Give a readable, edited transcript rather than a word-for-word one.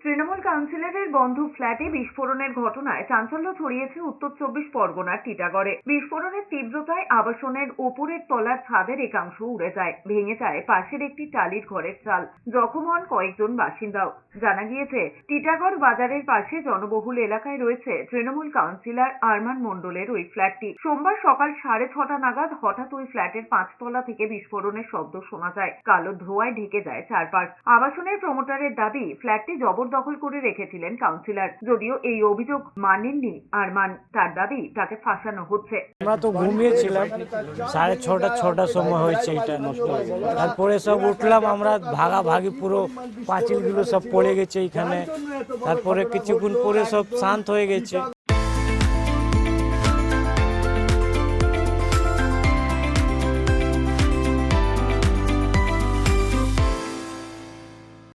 তৃণমূল কাউন্সিলরের বন্ধ ফ্ল্যাটে বিস্ফোরণের ঘটনায় চাঞ্চল্য ছড়িয়েছে উত্তর চব্বিশ পরগনার টিটাগড়ে। বিস্ফোরণের তীব্রতায় আবাসনের ওপরের তলার ছাদের একাংশ উড়ে যায়, ভেঙে যায় পাশের একটি টালির ঘরের চাল। জখম হন কয়েকজন বাসিন্দাও। জানা গিয়েছে, টিটাগড় বাজারের পাশে জনবহুল এলাকায় রয়েছে তৃণমূল কাউন্সিলর আরমান মণ্ডলের ওই ফ্ল্যাটটি। সোমবার সকাল 6:30 নাগাদ হঠাৎ ওই ফ্ল্যাটের 5 তলা থেকে বিস্ফোরণের শব্দ শোনা যায়। কালো ধোঁয়ায় ঢেকে যায় চারপাশ। আবাসনের প্রমোটারের দাবি, ফ্ল্যাটটি জবরদখল করে রেখেছিলেন কাউন্সিলর। যদিও এই অভিযোগ মানেননি আরমান। তার দাবি, তাকে ফাঁসানো হচ্ছে। আমরা তো ঘুমিয়েছিলাম, 6:30 সময় হয়েছে এটা নষ্ট হয়ে গেছে। তারপরে সব উঠলাম আমরা, ভাগাভাগি পুরো পাঁচিলগুলো সব পড়ে গেছে এখানে। তারপরে কিছুক্ষণ পরে সব শান্ত হয়ে গেছে।